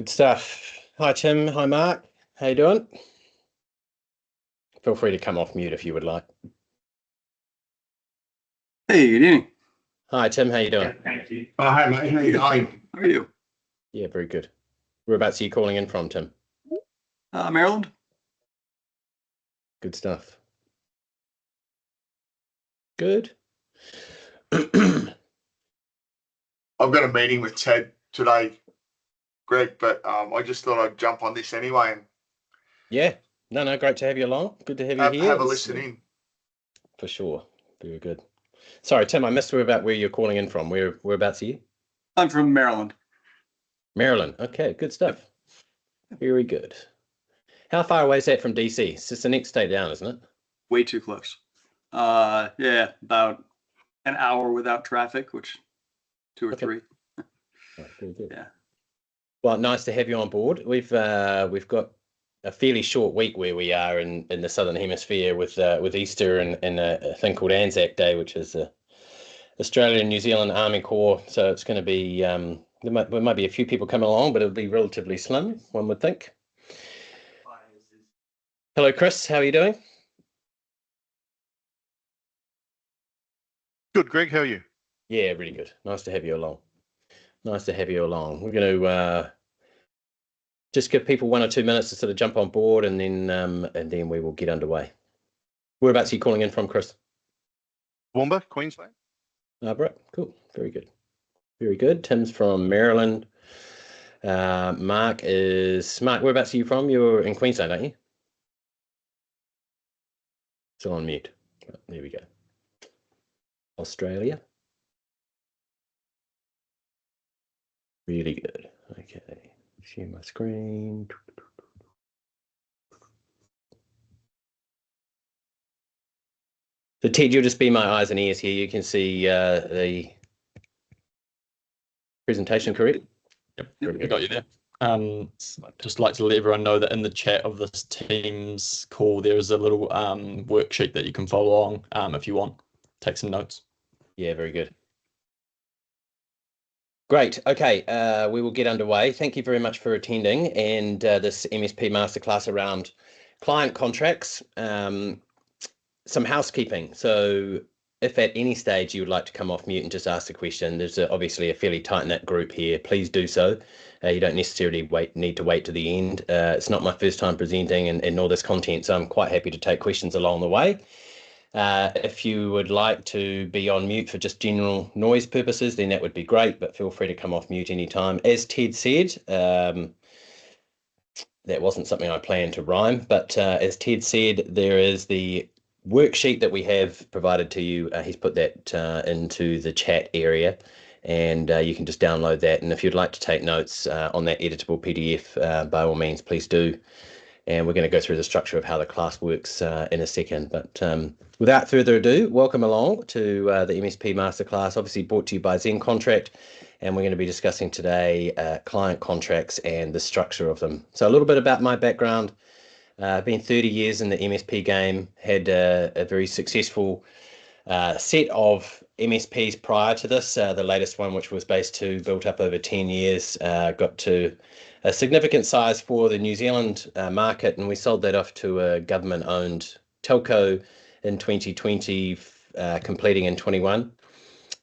Good stuff. Hi, Tim. Hi, Mark. How you doing? Feel free to come off mute if you would like. Hey, good evening. Hi, Tim. How you doing? Thank you. Oh, hi, mate. How you going? How are you? Yeah, very good. Whereabouts are you calling in from, Tim? Maryland. Good stuff. Good. I've got a meeting with Ted today, Greg, but I just thought I'd jump on this anyway and Yeah. No, great to have you along. Good to have you here. have a listen in. For sure. Very good. Sorry, Tim, I missed where you're calling in from. Whereabouts are you? I'm from Maryland. Maryland. Okay, good stuff. Very good. How far away is that from DC? It's just the next state down, isn't it? Way too close. Yeah, about an hour without traffic, which 2 or 3. Right, very good. Yeah. Well, nice to have you on board. We've got a fairly short week where we are in the Southern Hemisphere with Easter and a thing called Anzac Day, which is the Australian New Zealand Army Corps. So it's going to be there might be a few people coming along, but it'll be relatively slim, one would think. Hello, Chris. How are you doing? Good, Greg. How are you? Yeah, really good. Nice to have you along. Nice to have you along. We're going to just give people 1 or 2 minutes to sort of jump on board, and then we will get underway. Whereabouts are you calling in from, Chris? Toowoomba, Queensland. Right. Cool. Very good. Very good. Tim's from Maryland. Mark, whereabouts are you from? You're in Queensland, aren't you? Still on mute. Oh, there we go. Australia. Really good. Okay. Share my screen. So Ted, you'll just be my eyes and ears here. You can see the presentation, correct? Yep, we got you there. Just like to let everyone know that in the chat of this Teams call, there is a little worksheet that you can follow along if you want. Take some notes. Yeah, very good. Great. Okay, we will get underway. Thank you very much for attending and this MSP Masterclass around client contracts. Some housekeeping. So if at any stage you would like to come off mute and just ask a question, there's obviously a fairly tight-knit group here. Please do so. You don't necessarily need to wait to the end. It's not my first time presenting and all this content, so I'm quite happy to take questions along the way. If you would like to be on mute for just general noise purposes, then that would be great, but feel free to come off mute anytime. As Ted said, that wasn't something I planned to rhyme, but as Ted said, there is the worksheet that we have provided to you. He's put that into the chat area, and you can just download that. And if you'd like to take notes on that editable PDF, by all means, please do. And we're going to go through the structure of how the class works in a second. But without further ado, welcome along to the MSP Masterclass, obviously brought to you by ZenContract. And we're going to be discussing today client contracts and the structure of them. So a little bit about my background. I've been 30 years in the MSP game, had a very successful set of MSPs prior to this. The latest one, which was Base 2, built up over 10 years, got to a significant size for the New Zealand market, and we sold that off to a government-owned telco in 2020, completing in 21.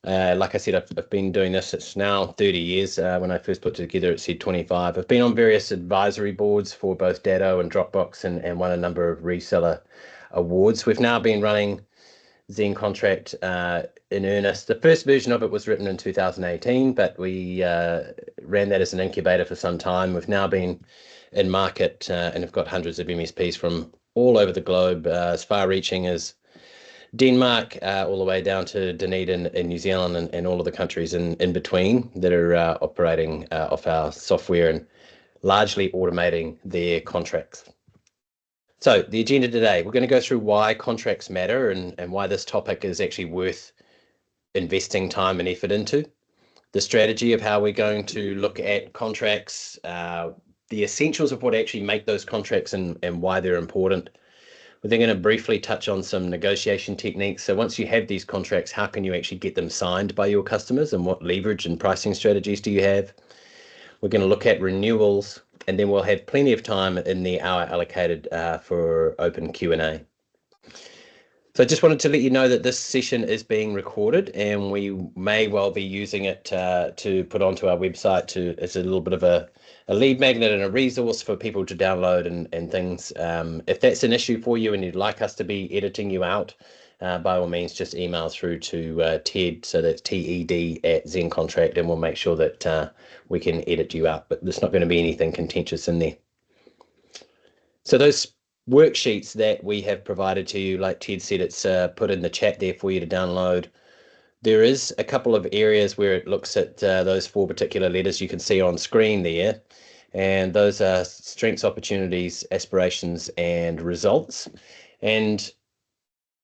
Like I said, I've been doing this, it's now 30 years. When I first put it together, it said 25. I've been on various advisory boards for both Datto and Dropbox and won a number of reseller awards. We've now been running ZenContract in earnest. The first version of it was written in 2018, but we ran that as an incubator for some time. We've now been in market and have got hundreds of MSPs from all over the globe, as far-reaching as Denmark, all the way down to Dunedin in New Zealand and all of the countries in between that are operating off our software and largely automating their contracts. So the agenda today, we're going to go through why contracts matter and why this topic is actually worth investing time and effort into, the strategy of how we're going to look at contracts, the essentials of what actually make those contracts and why they're important. We're then going to briefly touch on some negotiation techniques. So once you have these contracts, how can you actually get them signed by your customers and what leverage and pricing strategies do you have? We're going to look at renewals, and then we'll have plenty of time in the hour allocated for open Q&A. So I just wanted to let you know that this session is being recorded, and we may well be using it to put onto our website as a little bit of a lead magnet and a resource for people to download and things. If that's an issue for you and you'd like us to be editing you out, by all means, just email through to Ted, so that's TED at ZenContract, and we'll make sure that we can edit you out, but there's not going to be anything contentious in there. So those worksheets that we have provided to you, like Ted said, it's put in the chat there for you to download. There is a couple of areas where it looks at those 4 particular letters you can see on screen there, and those are strengths, opportunities, aspirations, and results. And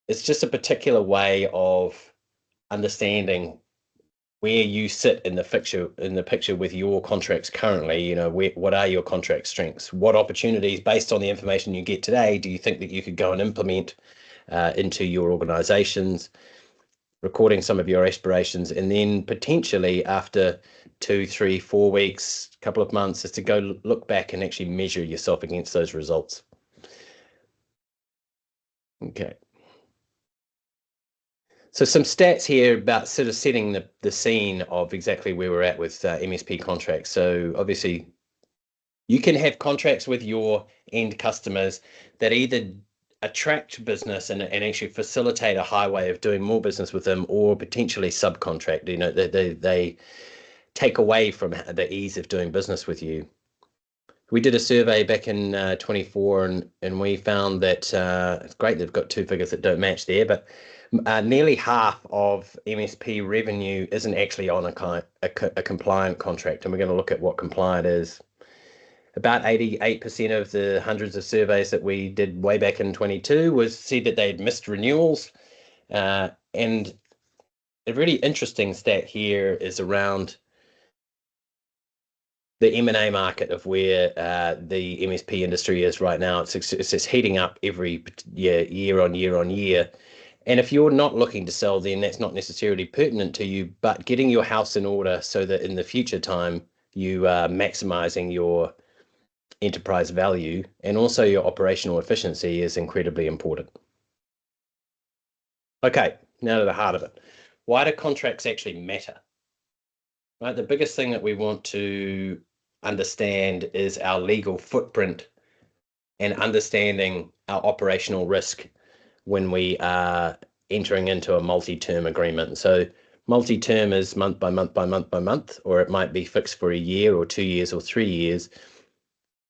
it's just a particular way of understanding where you sit in the picture with your contracts currently. You know, what are your contract strengths? What opportunities, based on the information you get today, do you think that you could go and implement into your organizations? Recording some of your aspirations, and then potentially after 2, 3, 4 weeks, a couple of months, is to go look back and actually measure yourself against those results. Okay. So some stats here about sort of setting the scene of exactly where we're at with MSP contracts. So obviously you can have contracts with your end customers that either attract business and actually facilitate a highway of doing more business with them, or potentially subcontract. You know, they take away from the ease of doing business with you. We did a survey back in 24, and we found that it's great they've got 2 figures that don't match there, but nearly half of MSP revenue isn't actually on a compliant contract, and we're going to look at what compliant is. About 88% of the hundreds of surveys that we did way back in 22 said that they'd missed renewals. And a really interesting stat here is around the M&A market of where the MSP industry is right now. It's just heating up every year on year. And if you're not looking to sell, then that's not necessarily pertinent to you, but getting your house in order so that in the future time you are maximizing your enterprise value and also your operational efficiency is incredibly important. Okay, now to the heart of it. Why do contracts actually matter? Right, the biggest thing that we want to understand is our legal footprint and understanding our operational risk when we are entering into a multi-term agreement. So multi-term is month by month by month by month, or it might be fixed for a year or 2 years or 3 years.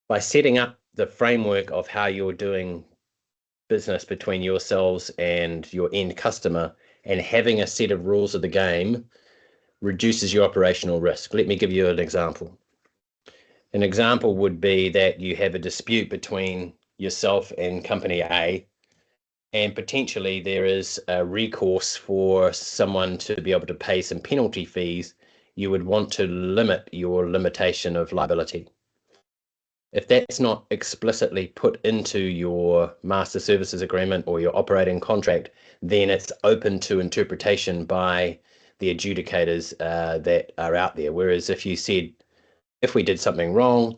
By setting up the framework of how you're doing business between yourselves and your end customer and having a set of rules of the game reduces your operational risk. Let me give you an example. An example would be that you have a dispute between yourself and company A, and potentially there is a recourse for someone to be able to pay some penalty fees. You would want to limit your limitation of liability. If that's not explicitly put into your master services agreement or your operating contract, then it's open to interpretation by the adjudicators that are out there. Whereas if you said, if we did something wrong,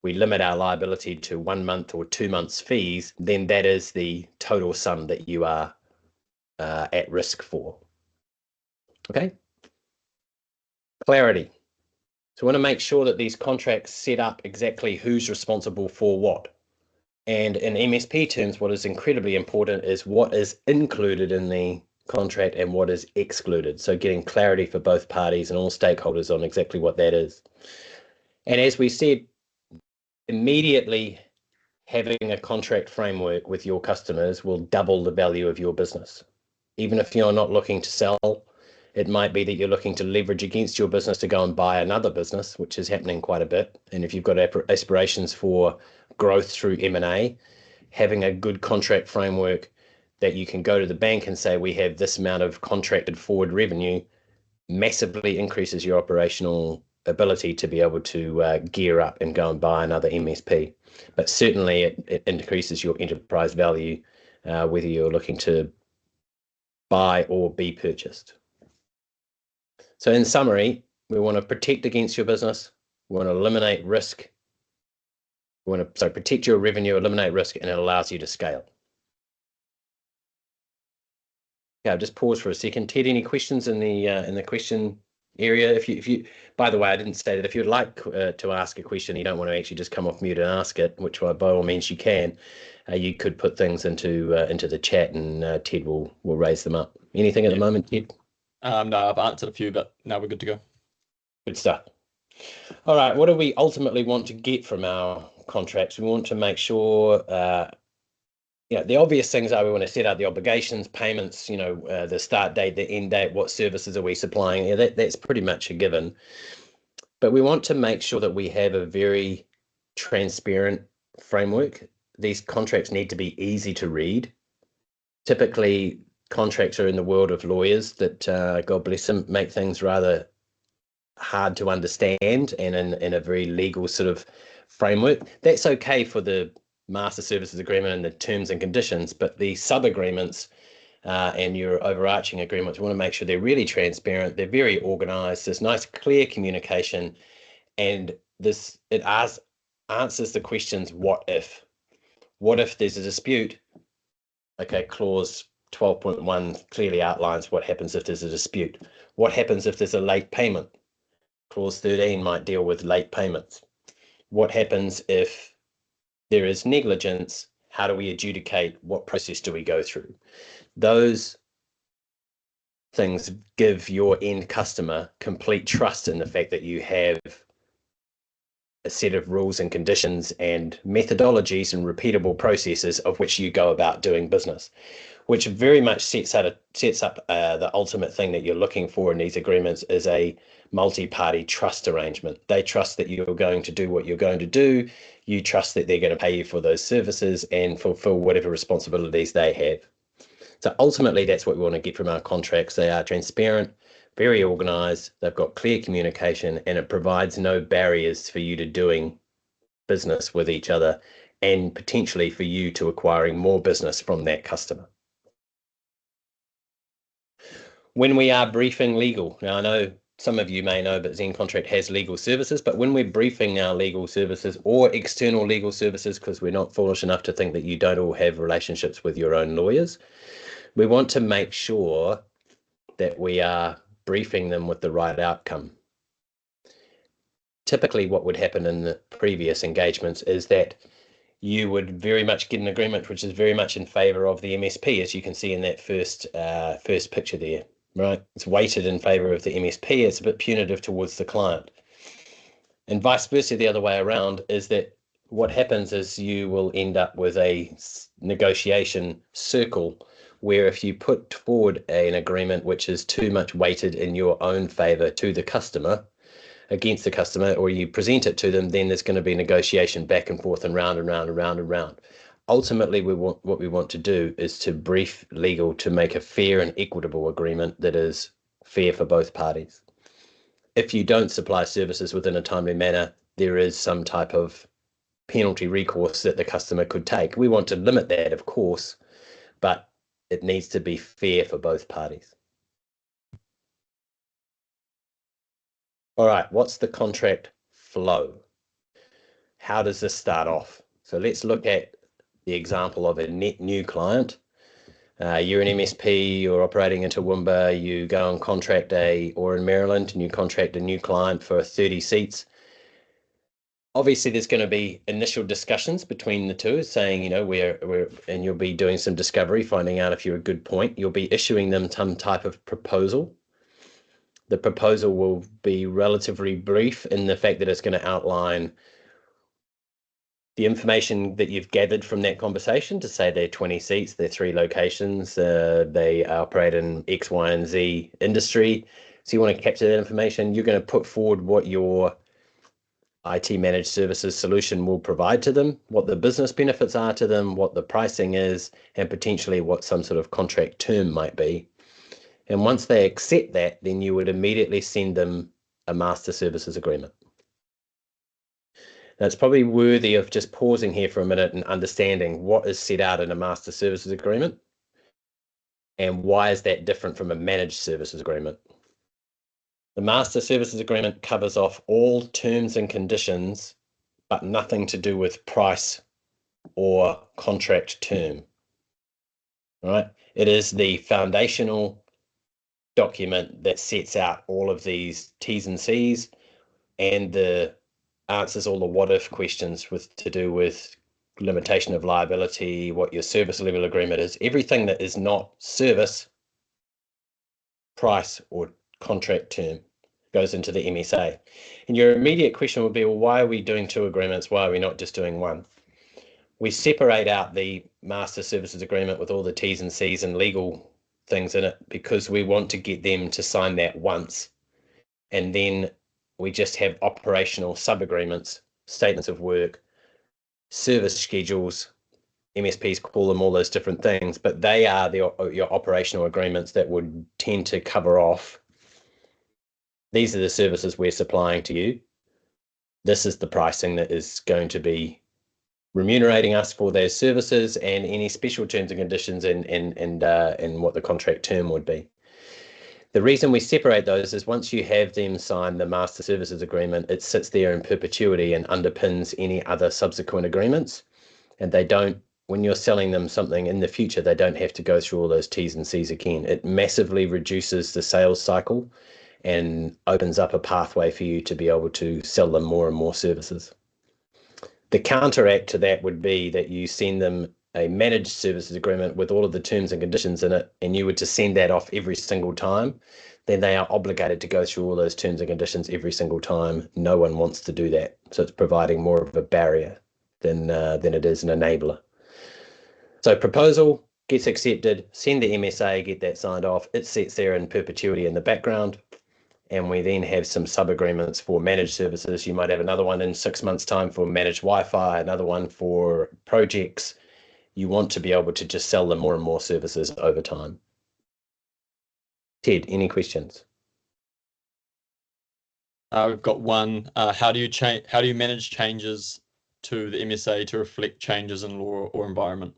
we limit our liability to 1 month or 2 months fees, then that is the total sum that you are at risk for. Okay? Clarity. So we want to make sure that these contracts set up exactly who's responsible for what. And in MSP terms, what is incredibly important is what is included in the contract and what is excluded. So getting clarity for both parties and all stakeholders on exactly what that is. And as we said, immediately having a contract framework with your customers will double the value of your business. Even if you're not looking to sell, it might be that you're looking to leverage against your business to go and buy another business, which is happening quite a bit. And if you've got aspirations for growth through M&A, having a good contract framework that you can go to the bank and say, we have this amount of contracted forward revenue, massively increases your operational ability to be able to gear up and go and buy another MSP. But certainly it increases your enterprise value, whether you're looking to buy or be purchased. So in summary, we want to protect against your business, We want to eliminate risk. We want to protect your revenue, eliminate risk, and it allows you to scale. Okay, I'll just pause for a second. Ted, any questions in the question area? If you, by the way, I didn't say that if you'd like to ask a question, you don't want to actually just come off mute and ask it, which by all means you can. You could put things into the chat, and Ted will raise them up. Anything at the moment, Ted? No, I've answered a few, but now we're good to go. Good stuff. All right, what do we ultimately want to get from our contracts? We want to make sure, the obvious things are we want to set out the obligations, payments, the start date, the end date, what services are we supplying? Yeah, that's pretty much a given. But we want to make sure that we have a very transparent framework. These contracts need to be easy to read. Typically, contracts are in the world of lawyers that, God bless them, make things rather hard to understand and in a very legal sort of framework. That's okay for the master services agreement and the terms and conditions, but the sub agreements and your overarching agreements, we want to make sure they're really transparent, they're very organized, there's nice clear communication, and it answers the questions, what if there's a dispute? Okay, clause 12.1 clearly outlines what happens if there's a dispute. What happens if there's a late payment? Clause 13 might deal with late payments. What happens if there is negligence? How do we adjudicate? What process do we go through? Those things give your end customer complete trust in the fact that you have a set of rules and conditions and methodologies and repeatable processes of which you go about doing business, which very much sets up the ultimate thing that you're looking for in these agreements is a multi-party trust arrangement. They trust that you're going to do what you're going to do. You trust that they're going to pay you for those services and fulfill whatever responsibilities they have. So ultimately, that's what we want to get from our contracts. They are transparent, very organized, they've got clear communication, and it provides no barriers for you to doing business with each other and potentially for you to acquiring more business from that customer. When we are briefing legal, now I know some of you may know, but ZenContract has legal services, but when we're briefing our legal services or external legal services, because we're not foolish enough to think that you don't all have relationships with your own lawyers, we want to make sure that we are briefing them with the right outcome. Typically, what would happen in the previous engagements is that you would very much get an agreement which is very much in favor of the MSP, as you can see in that first picture there, right? It's weighted in favor of the MSP. It's a bit punitive towards the client. And vice versa, the other way around, is that what happens is you will end up with a negotiation circle where if you put forward an agreement which is too much weighted in your own favor to the customer, against the customer, or you present it to them, then there's going to be negotiation back and forth and round and round and round and round. Ultimately, what we want to do is to brief legal to make a fair and equitable agreement that is fair for both parties. If you don't supply services within a timely manner, there is some type of penalty recourse that the customer could take. We want to limit that, of course, but it needs to be fair for both parties. All right, what's the contract flow? How does this start off? So let's look at the example of a net new client. You're an MSP, you're operating in Toowoomba, you go and contract or in Maryland, and you contract a new client for 30 seats. Obviously, there's going to be initial discussions between the two, saying, and you'll be doing some discovery, finding out if you're a good point. You'll be issuing them some type of proposal. The proposal will be relatively brief in the fact that it's going to outline the information that you've gathered from that conversation to say they're 20 seats, they're 3 locations, they operate in X, Y, and Z industry. So you want to capture that information. You're going to put forward what your IT managed services solution will provide to them, what the business benefits are to them, what the pricing is, and potentially what some sort of contract term might be. And once they accept that, then you would immediately send them a master services agreement. Now, it's probably worthy of just pausing here for a minute and understanding what is set out in a master services agreement and why is that different from a managed services agreement. The master services agreement covers off all terms and conditions, but nothing to do with price or contract term. Right? It is the foundational document that sets out all of these T's and C's and the answers all the what if questions with to do with limitation of liability, what your service level agreement is, everything that is not service, price, or contract term goes into the MSA. And your immediate question would be, well, why are we doing 2 agreements? Why are we not just doing 1? We separate out the master services agreement with all the T's and C's and legal things in it because we want to get them to sign that once. And then we just have operational sub-agreements, statements of work, service schedules. MSPs call them all those different things, but they are your operational agreements that would tend to cover off. These are the services we're supplying to you. This is the pricing that is going to be remunerating us for those services, and any special terms and conditions and what the contract term would be. The reason we separate those is once you have them sign the master services agreement, it sits there in perpetuity and underpins any other subsequent agreements. And they don't, when you're selling them something in the future, they don't have to go through all those T's and C's again. It massively reduces the sales cycle and opens up a pathway for you to be able to sell them more and more services. The counteract to that would be that you send them a managed services agreement with all of the terms and conditions in it, and you were to send that off every single time, then they are obligated to go through all those terms and conditions every single time. No one wants to do that. So it's providing more of a barrier than it is an enabler. So proposal gets accepted, send the MSA, get that signed off. It sits there in perpetuity in the background. And we then have some sub-agreements for managed services. You might have another one in 6 months' time for managed Wi-Fi, another one for projects. You want to be able to just sell them more and more services over time. Ted, any questions? We've got one. How do you manage changes to the MSA to reflect changes in law or environment?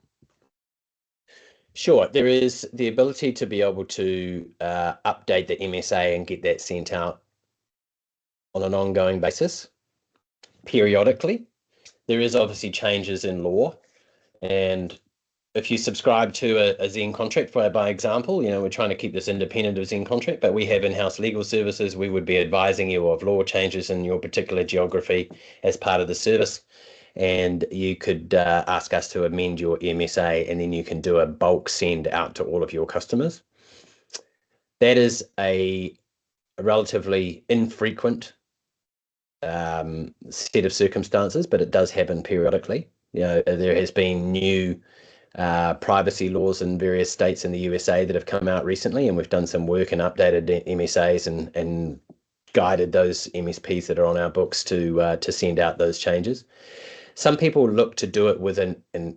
Sure, there is the ability to be able to update the MSA and get that sent out on an ongoing basis, periodically. There is obviously changes in law, and if you subscribe to a ZenContract, by example, we're trying to keep this independent of ZenContract, but we have in-house legal services. We would be advising you of law changes in your particular geography as part of the service. And you could ask us to amend your MSA, and then you can do a bulk send out to all of your customers. That is a relatively infrequent set of circumstances, but it does happen periodically. There has been new privacy laws in various states in the USA that have come out recently, and we've done some work and updated MSAs and guided those MSPs that are on our books to send out those changes. Some people look to do it with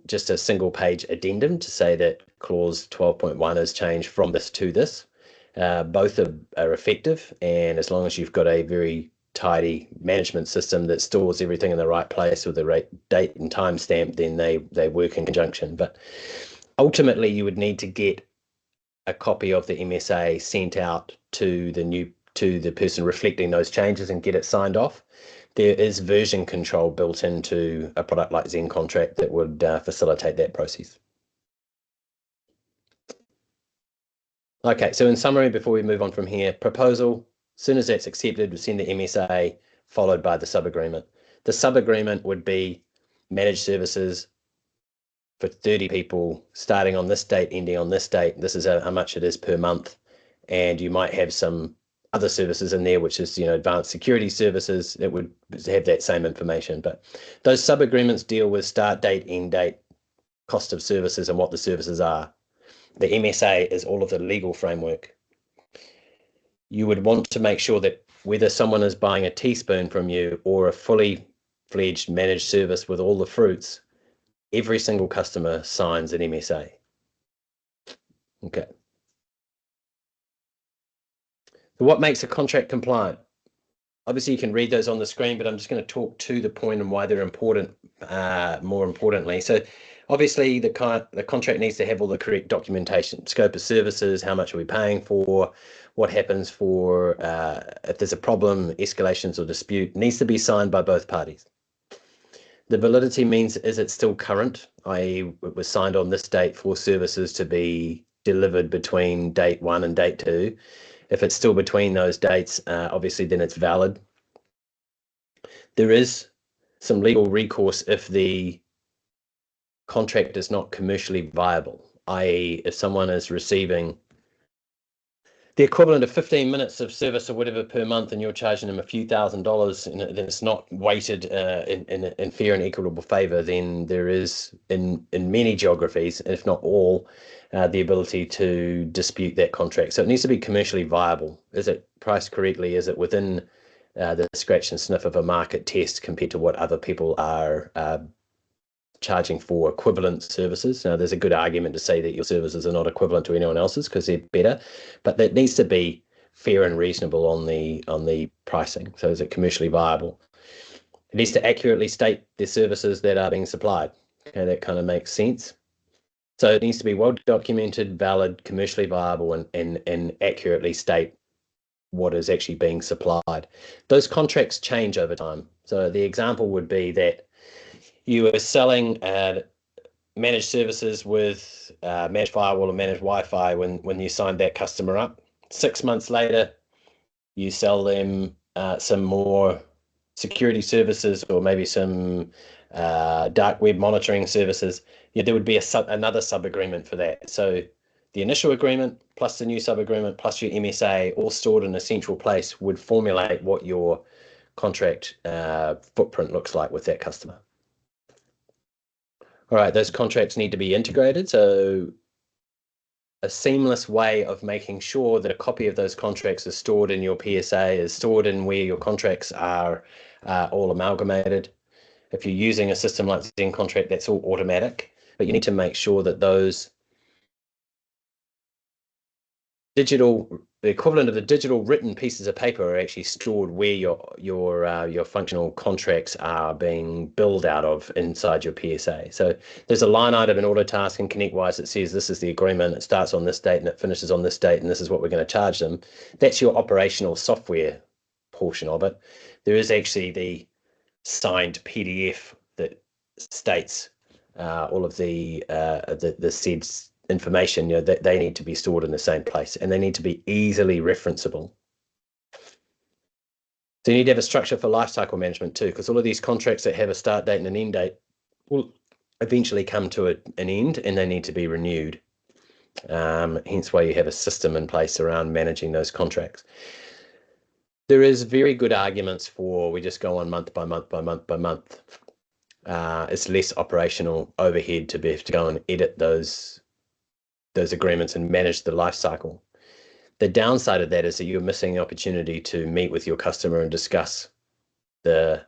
just a single page addendum to say that clause 12.1 has changed from this to this. Both are effective, and as long as you've got a very tidy management system that stores everything in the right place with the right date and time stamp, then they work in conjunction. But ultimately, you would need to get a copy of the MSA sent out to the person reflecting those changes and get it signed off. There is version control built into a product like ZenContract that would facilitate that process. Okay, so in summary, before we move on from here, proposal, as soon as that's accepted, we send the MSA followed by the sub-agreement. The sub-agreement would be managed services for 30 people starting on this date, ending on this date. This is how much it is per month. And you might have some other services in there, which is, advanced security services that would have that same information. But those sub-agreements deal with start date, end date, cost of services, and what the services are. The MSA is all of the legal framework. You would want to make sure that whether someone is buying a teaspoon from you or a fully fledged managed service with all the fruits, every single customer signs an MSA. Okay. So what makes a contract compliant? Obviously, you can read those on the screen, but I'm just going to talk to the point and why they're important, more importantly. So obviously, the contract needs to have all the correct documentation, scope of services, how much are we paying for, what happens for if there's a problem, escalations or dispute, needs to be signed by both parties. The validity means, is it still current, i.e. it was signed on this date for services to be delivered between date 1 and date 2. If it's still between those dates, obviously then it's valid. There is some legal recourse if the contract is not commercially viable, i.e. if someone is receiving the equivalent of 15 minutes of service or whatever per month and you're charging them a few $1,000s and then it's not weighted in fair and equitable favor, then there is in many geographies, if not all, the ability to dispute that contract. So it needs to be commercially viable. Is it priced correctly? Is it within the scratch and sniff of a market test compared to what other people are charging for equivalent services? Now, there's a good argument to say that your services are not equivalent to anyone else's because they're better, but that needs to be fair and reasonable on the pricing. So is it commercially viable? It needs to accurately state the services that are being supplied. Okay, that kind of makes sense. So it needs to be well documented, valid, commercially viable, and accurately state what is actually being supplied. Those contracts change over time. So the example would be that you are selling managed services with managed firewall or managed Wi-Fi when you signed that customer up. 6 months later, you sell them some more security services or maybe some dark web monitoring services. Yeah, there would be another sub-agreement for that. So the initial agreement plus the new sub-agreement plus your MSA all stored in a central place would formulate what your contract footprint looks like with that customer. All right, those contracts need to be integrated. So a seamless way of making sure that a copy of those contracts is stored in your PSA, is stored in where your contracts are all amalgamated. If you're using a system like ZenContract, that's all automatic, but you need to make sure that those the equivalent of the digital written pieces of paper are actually stored where your functional contracts are being billed out of inside your PSA. So there's a line item in Autotask and ConnectWise that says this is the agreement, it starts on this date and it finishes on this date, and this is what we're going to charge them. That's your operational software portion of it. There is actually the signed PDF that states all of the said information, that they need to be stored in the same place and they need to be easily referenceable. So you need to have a structure for lifecycle management too, because all of these contracts that have a start date and an end date will eventually come to an end and they need to be renewed. Hence why you have a system in place around managing those contracts. There is very good arguments for we just go on month by month by month by month. It's less operational overhead to have to go and edit those agreements and manage the life cycle. The downside of that is that you're missing the opportunity to meet with your customer and discuss the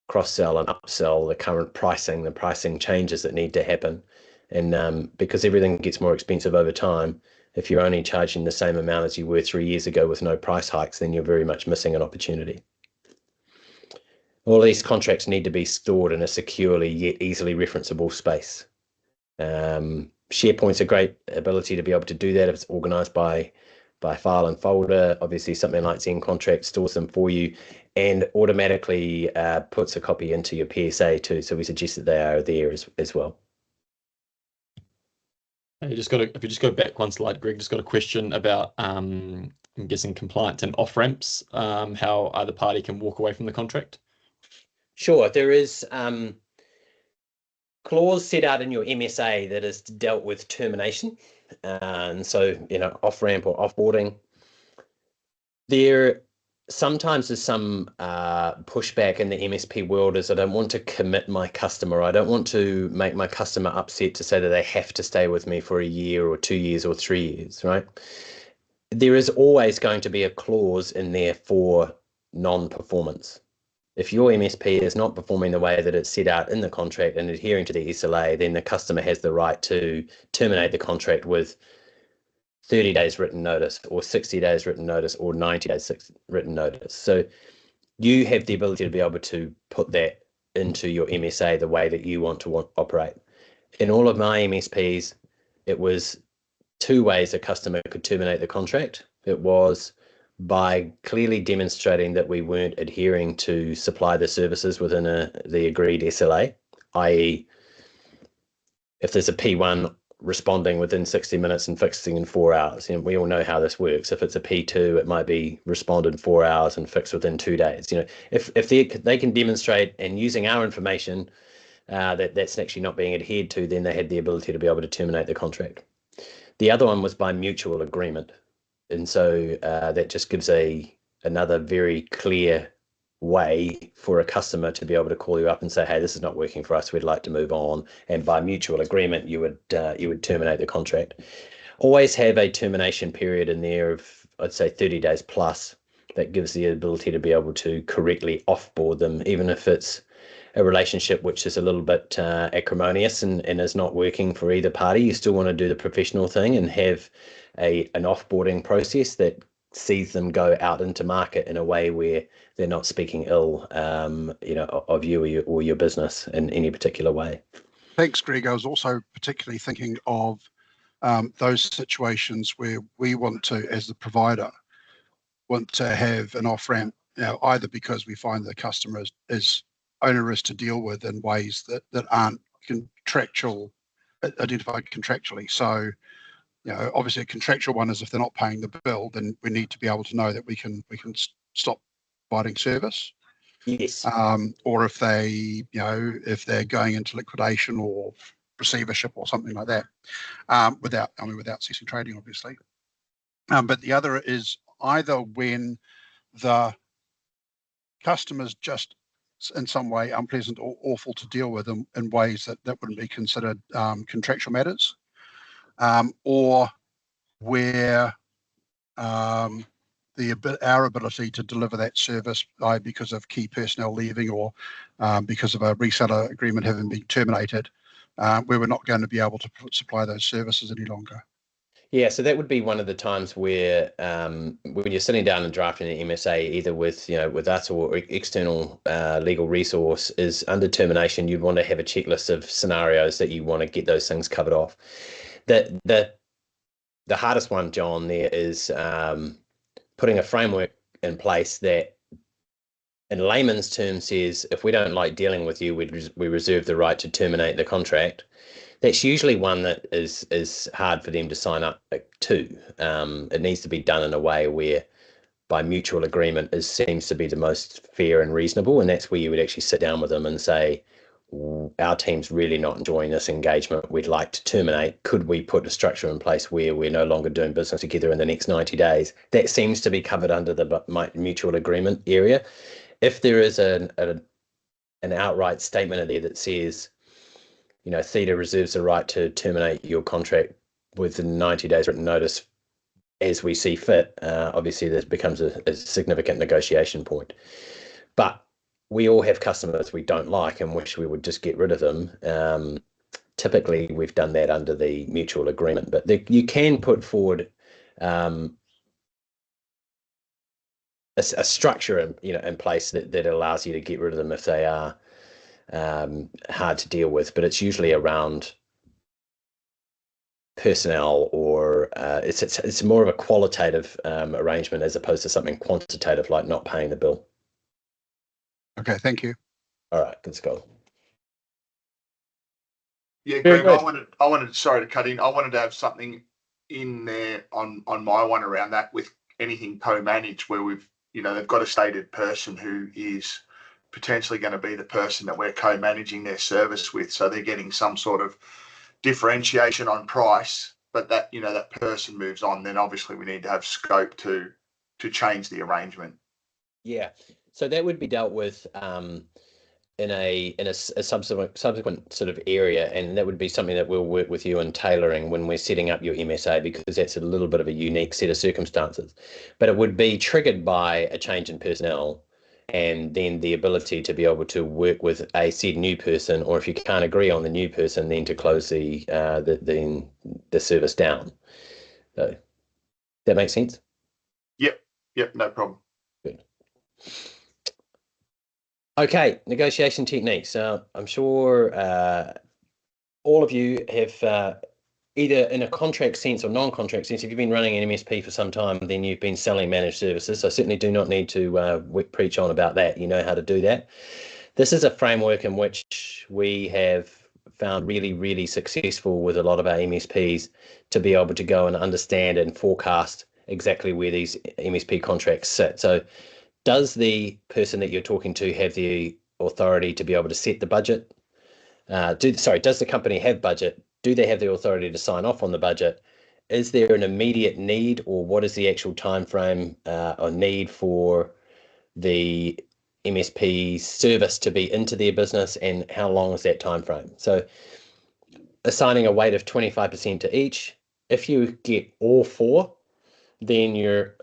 cross-sell and upsell, the current pricing, the pricing changes that need to happen. And because everything gets more expensive over time, if you're only charging the same amount as you were 3 years ago with no price hikes, then you're very much missing an opportunity. All these contracts need to be stored in a securely yet easily referenceable space. SharePoint's a great ability to be able to do that if it's organized by file and folder. Obviously, something like ZenContract stores them for you and automatically puts a copy into your PSA too. So we suggest that they are there as well. If you just go back one slide, Greg, just got a question about I'm guessing compliance and off ramps, how either party can walk away from the contract. Sure, there is clause set out in your MSA that is dealt with termination, and so off ramp or offboarding. There sometimes is some pushback in the MSP world is I don't want to commit my customer. I don't want to make my customer upset to say that they have to stay with me for a year or 2 years or 3 years, right? There is always going to be a clause in there for non-performance. If your MSP is not performing the way that it's set out in the contract and adhering to the SLA, then the customer has the right to terminate the contract with 30 days written notice or 60 days written notice or 90 days written notice. So you have the ability to be able to put that into your MSA the way that you want to operate. In all of my MSPs, it was 2 ways a customer could terminate the contract. It was by clearly demonstrating that we weren't adhering to supply the services within the agreed SLA, i.e. if there's a P1 responding within 60 minutes and fixing in 4 hours, we all know how this works. If it's a P2, it might be responded in 4 hours and fixed within 2 days. If they can demonstrate, and using our information, that's actually not being adhered to, then they had the ability to be able to terminate the contract. The other one was by mutual agreement. And so that just gives another very clear way for a customer to be able to call you up and say, hey, this is not working for us, we'd like to move on. And by mutual agreement, you would terminate the contract. Always have a termination period in there of, I'd say, 30 days plus. That gives the ability to be able to correctly offboard them, even if it's a relationship which is a little bit acrimonious and is not working for either party. You still want to do the professional thing and have an offboarding process that sees them go out into market in a way where they're not speaking ill, of you or your business in any particular way. Thanks, Greg. I was also particularly thinking of those situations where we want to, as the provider, want to have an off-ramp, either because we find the customer is onerous to deal with in ways that aren't identified contractually. So, obviously a contractual one is if they're not paying the bill, then we need to be able to know that we can stop providing service. Yes. Or if if they're going into liquidation or receivership or something like that, without ceasing trading, obviously. But the other is either when the customer's just in some way unpleasant or awful to deal with in ways that wouldn't be considered contractual matters, or where our ability to deliver that service because of key personnel leaving or because of a reseller agreement having been terminated, where we're not going to be able to supply those services any longer. Yeah, so that would be one of the times where when you're sitting down and drafting an MSA, either with us or external legal resource, is under termination. You'd want to have a checklist of scenarios that you want to get those things covered off. The hardest one, John, there is putting a framework in place that, in layman's terms, says if we don't like dealing with you, we reserve the right to terminate the contract. That's usually one that is hard for them to sign up to. It needs to be done in a way where, by mutual agreement, seems to be the most fair and reasonable, and that's where you would actually sit down with them and say, our team's really not enjoying this engagement, we'd like to terminate. Could we put a structure in place where we're no longer doing business together in the next 90 days? That seems to be covered under the mutual agreement area. If there is an outright statement in there that says, Theta reserves the right to terminate your contract within 90 days written notice as we see fit, obviously this becomes a significant negotiation point. But we all have customers we don't like and wish we would just get rid of them. Typically, we've done that under the mutual agreement, but you can put forward a structure in place that allows you to get rid of them if they are hard to deal with, but it's usually around personnel or it's more of a qualitative arrangement as opposed to something quantitative like not paying the bill. Okay, thank you. All right, good, Scott. Yeah, Greg, I wanted, sorry to cut in, I wanted to have something in there on my one around that with anything co-managed where they've got a stated person who is potentially going to be the person that we're co-managing their service with, so they're getting some sort of differentiation on price, but that that person moves on, then obviously we need to have scope to change the arrangement. Yeah, so that would be dealt with in a subsequent sort of area, and that would be something that we'll work with you in tailoring when we're setting up your MSA, because that's a little bit of a unique set of circumstances. But it would be triggered by a change in personnel, and then the ability to be able to work with a said new person, or if you can't agree on the new person, then to close the service down. So that makes sense? Yep, no problem. Good. Okay, negotiation techniques. I'm sure all of you have either in a contract sense or non-contract sense, if you've been running an MSP for some time, then you've been selling managed services. So certainly do not need to preach on about that. You know how to do that. This is a framework in which we have found really, really successful with a lot of our MSPs to be able to go and understand and forecast exactly where these MSP contracts sit. So does the person that you're talking to have the authority to be able to set the budget? Does the company have budget? Do they have the authority to sign off on the budget? Is there an immediate need, or what is the actual time frame or need for the MSP service to be into their business, and how long is that time frame? So assigning a weight of 25% to each. If you get all four, then you're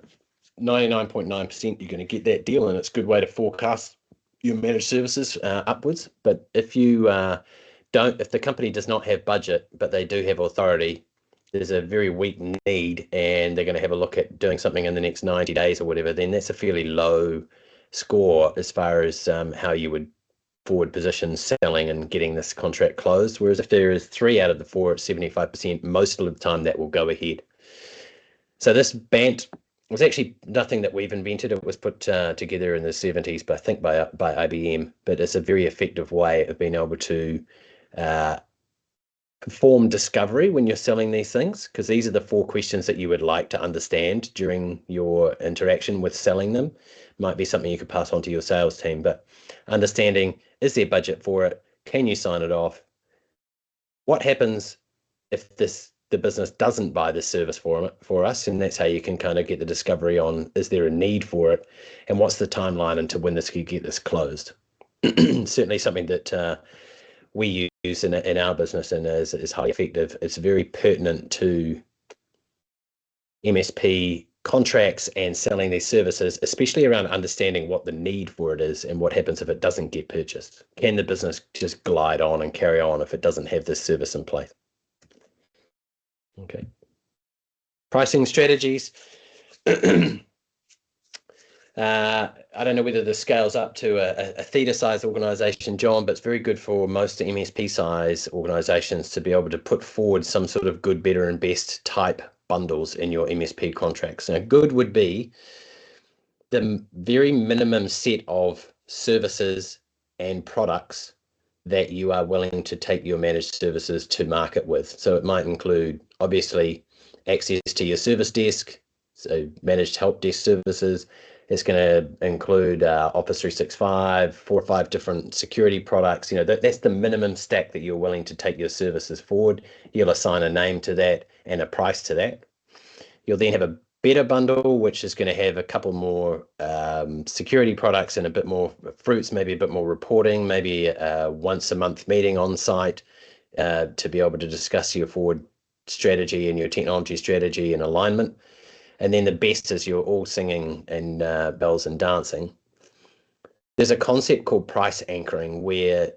99.9% you're going to get that deal, and it's a good way to forecast your managed services upwards. But if you if the company does not have budget, but they do have authority, there's a very weak need, and they're going to have a look at doing something in the next 90 days or whatever, then that's a fairly low score as far as how you would forward position selling and getting this contract closed. Whereas if there is 3 out of the 4 at 75%, most of the time that will go ahead. So this BANT was actually nothing that we've invented. It was put together in the 70s, but I think by IBM. But it's a very effective way of being able to perform discovery when you're selling these things, because these are the 4 questions that you would like to understand during your interaction with selling them. Might be something you could pass on to your sales team, but understanding, is there budget for it? Can you sign it off? What happens if the business doesn't buy this service for us? And that's how you can kind of get the discovery on, is there a need for it? And what's the timeline until when this could get this closed? Certainly something that we use in our business and is highly effective. It's very pertinent to MSP contracts and selling these services, especially around understanding what the need for it is and what happens if it doesn't get purchased. Can the business just glide on and carry on if it doesn't have this service in place? Okay. Pricing strategies. I don't know whether this scales up to a theta size organization, John, but it's very good for most MSP size organizations to be able to put forward some sort of good, better, and best type bundles in your MSP contracts. Now, good would be the very minimum set of services and products that you are willing to take your managed services to market with. So it might include, obviously, access to your service desk, so managed help desk services. It's going to include Office 365, 4 or 5 different security products. You know, that's the minimum stack that you're willing to take your services forward. You'll assign a name to that and a price to that. You'll then have a better bundle, which is going to have a couple more security products and a bit more fruits, maybe a bit more reporting, maybe a once a month meeting on site to be able to discuss your forward strategy and your technology strategy and alignment. And then the best is you're all singing and bells and dancing. There's a concept called price anchoring where,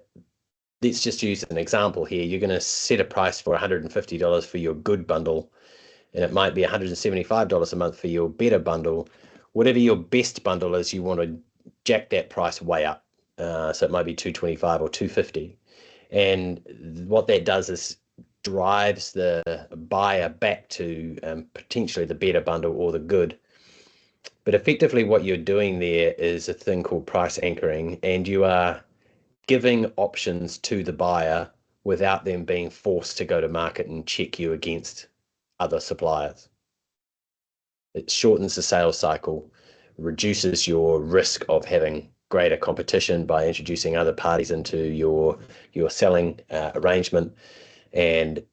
let's just use an example here. You're going to set a price for $150 for your good bundle, and it might be $175 a month for your better bundle. Whatever your best bundle is, you want to jack that price way up. So it might be $225 or $250. And what that does is drives the buyer back to potentially the better bundle or the good. But effectively what you're doing there is a thing called price anchoring, and you are giving options to the buyer without them being forced to go to market and check you against other suppliers. It shortens the sales cycle, reduces your risk of having greater competition by introducing other parties into your selling arrangement, and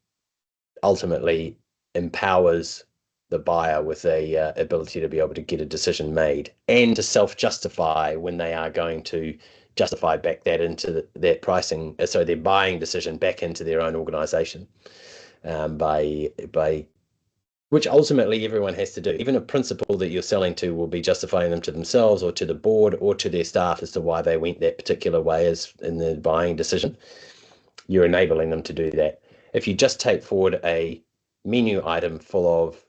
ultimately empowers the buyer with a ability to be able to get a decision made and to self-justify when they are going to justify back that into that pricing, so their buying decision back into their own organization, by which ultimately everyone has to do. Even a principal that you're selling to will be justifying them to themselves or to the board or to their staff as to why they went that particular way as in the buying decision. You're enabling them to do that. If you just take forward a menu item full of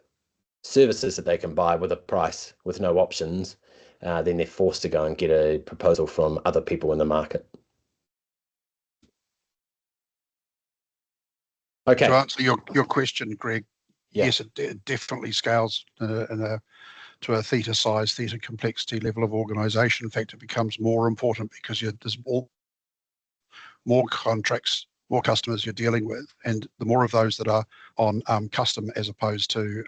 services that they can buy with a price with no options, then they're forced to go and get a proposal from other people in the market. Okay. To answer your question, Greg, Yeah. yes, it definitely scales to a theta size, theta complexity level of organisation. In fact, it becomes more important because there's more contracts, more customers you're dealing with, and the more of those that are on custom as opposed to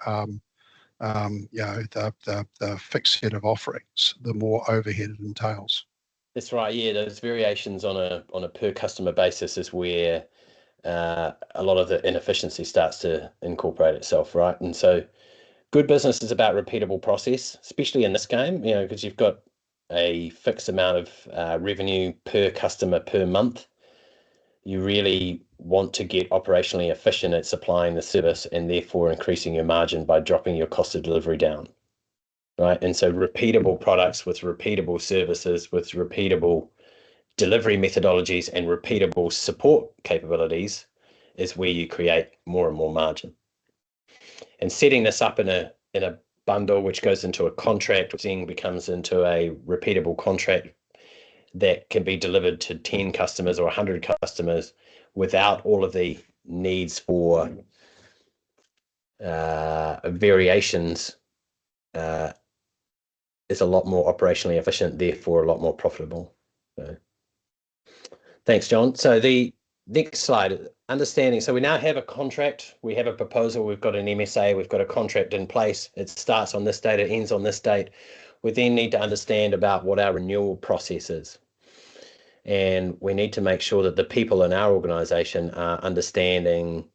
the fixed set of offerings, the more overhead it entails. That's right. Yeah, those variations on a per customer basis is where a lot of the inefficiency starts to incorporate itself, right? And so good business is about repeatable process, especially in this game, because you've got a fixed amount of revenue per customer per month. You really want to get operationally efficient at supplying the service and therefore increasing your margin by dropping your cost of delivery down, right? And so repeatable products with repeatable services, with repeatable delivery methodologies and repeatable support capabilities is where you create more and more margin. And setting this up in a bundle, which goes into a contract, which then becomes into a repeatable contract that can be delivered to 10 customers or 100 customers without all of the needs for variations is a lot more operationally efficient, therefore a lot more profitable. So, thanks, John. So the next slide, understanding. So we now have a contract, we have a proposal, we've got an MSA, we've got a contract in place. It starts on this date, it ends on this date. We then need to understand about what our renewal process is. And we need to make sure that the people in our organization are understanding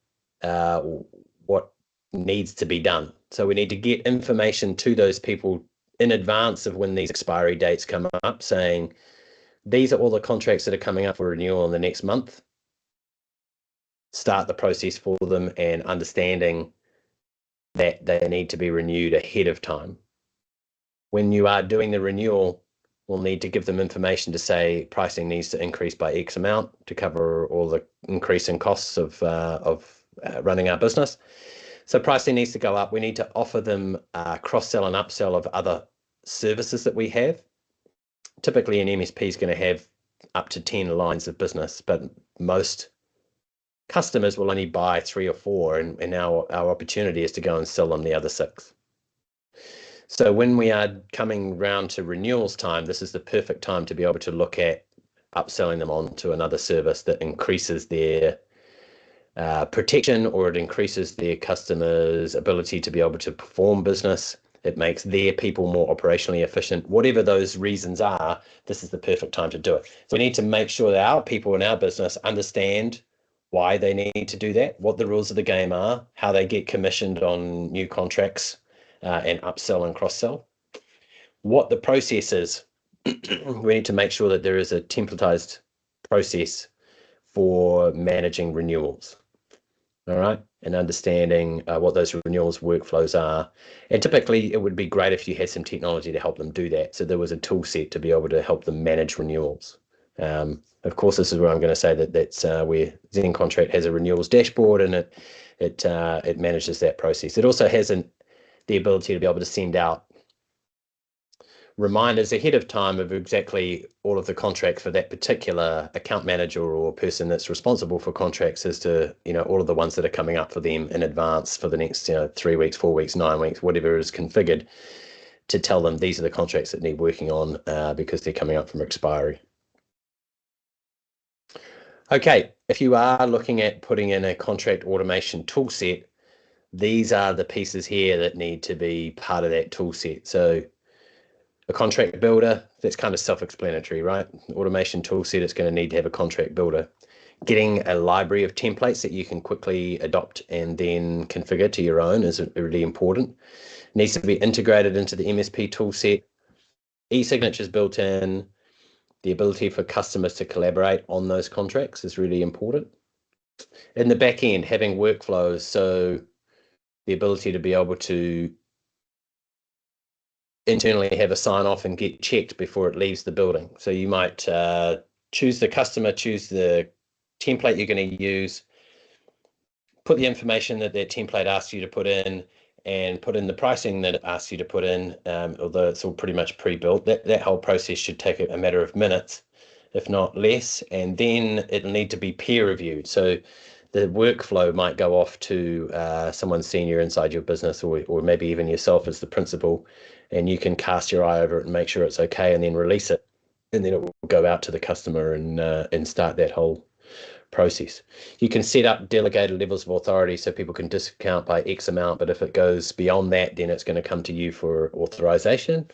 what needs to be done. So we need to get information to those people in advance of when these expiry dates come up, saying, these are all the contracts that are coming up for renewal in the next month. Start the process for them and understanding that they need to be renewed ahead of time. When you are doing the renewal, we'll need to give them information to say pricing needs to increase by X amount to cover all the increasing costs of running our business. So pricing needs to go up. We need to offer them cross-sell and upsell of other services that we have. Typically, an MSP is going to have up to 10 lines of business, but most customers will only buy 3 or 4, and our opportunity is to go and sell them the other 6. So when we are coming round to renewals time, this is the perfect time to be able to look at upselling them onto another service that increases their protection, or it increases their customers' ability to be able to perform business. It makes their people more operationally efficient. Whatever those reasons are, this is the perfect time to do it. So we need to make sure that our people in our business understand why they need to do that, what the rules of the game are, how they get commissioned on new contracts, and upsell and cross-sell. What the process is, we need to make sure that there is a templatized process for managing renewals. All right, and understanding what those renewals workflows are. And typically it would be great if you had some technology to help them do that. So there was a tool set to be able to help them manage renewals. Of course, this is where I'm going to say that's where ZenContract has a renewals dashboard, and it manages that process. It also has the ability to be able to send out reminders ahead of time of exactly all of the contracts for that particular account manager or person that's responsible for contracts, as to all of the ones that are coming up for them in advance for the next 3 weeks, 4 weeks, 9 weeks, whatever is configured, to tell them these are the contracts that need working on because they're coming up from expiry. Okay, if you are looking at putting in a contract automation tool set, these are the pieces here that need to be part of that tool set. So a contract builder, that's kind of self-explanatory, right? Automation tool set, it's going to need to have a contract builder. Getting a library of templates that you can quickly adopt and then configure to your own is really important. It needs to be integrated into the MSP tool set. E-signatures built in. The ability for customers to collaborate on those contracts is really important. In the back end, having workflows, so the ability to be able to internally have a sign off and get checked before it leaves the building. So you might choose the customer, choose the template you're going to use, put the information that template asks you to put in, and put in the pricing that it asks you to put in, although it's all pretty much pre-built. That whole process should take a matter of minutes, if not less, and then it'll need to be peer reviewed. So the workflow might go off to someone senior inside your business, or maybe even yourself as the principal, and you can cast your eye over it and make sure it's okay, and then release it, and then it will go out to the customer and start that whole process. You can set up delegated levels of authority so people can discount by X amount, but if it goes beyond that, then it's going to come to you for authorization.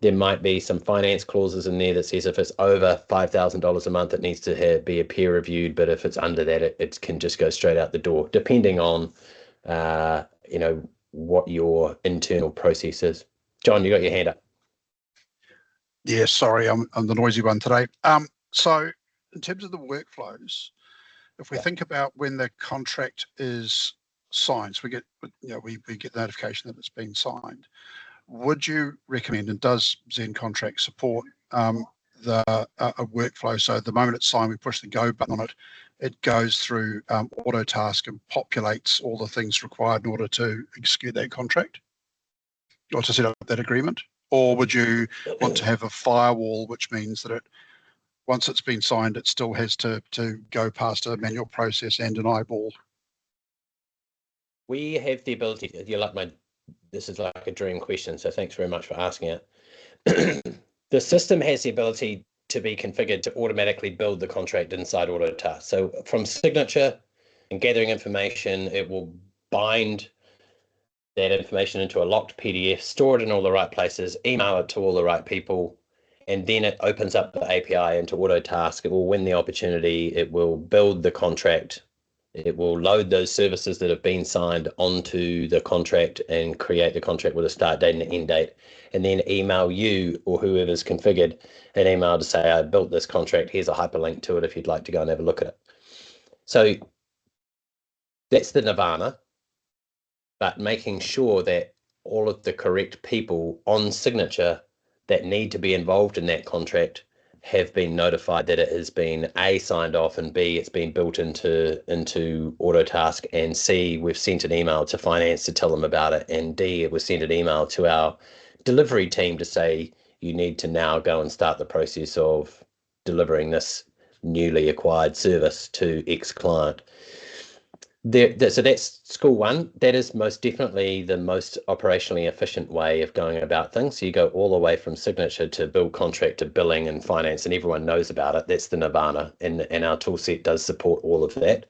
There might be some finance clauses in there that says if it's over $5,000 a month, it needs to be a peer reviewed, but if it's under that, it can just go straight out the door, depending on what your internal process is. John, you got your hand up. Yeah, sorry, I'm the noisy one today. So in terms of the workflows, if we think about when the contract is signed, so we get the notification that it's been signed. Would you recommend, and does ZenContract support a workflow? So the moment it's signed, we push the go button on it. It goes through auto task and populates all the things required in order to execute that contract or to set up that agreement. Or would you want to have a firewall, which means that once it's been signed, it still has to go past a manual process and an eyeball? We have the ability. This is like a dream question, so thanks very much for asking it. The system has the ability to be configured to automatically build the contract inside AutoTask. So from signature and gathering information, it will bind that information into a locked PDF, store it in all the right places, email it to all the right people, and then it opens up the API into AutoTask. It will win the opportunity. It will build the contract. It will load those services that have been signed onto the contract and create the contract with a start date and an end date, and then email you or whoever's configured an email to say, I built this contract. Here's a hyperlink to it if you'd like to go and have a look at it. So that's the nirvana, but making sure that all of the correct people on signature that need to be involved in that contract have been notified that it has been A, signed off, and B, it's been built into AutoTask, and C, we've sent an email to finance to tell them about it, and D, it was sent an email to our delivery team to say you need to now go and start the process of delivering this newly acquired service to X client. So that's school one. That is most definitely the most operationally efficient way of going about things. So you go all the way from signature to build contract to billing and finance, and everyone knows about it. That's the nirvana, and our tool set does support all of that.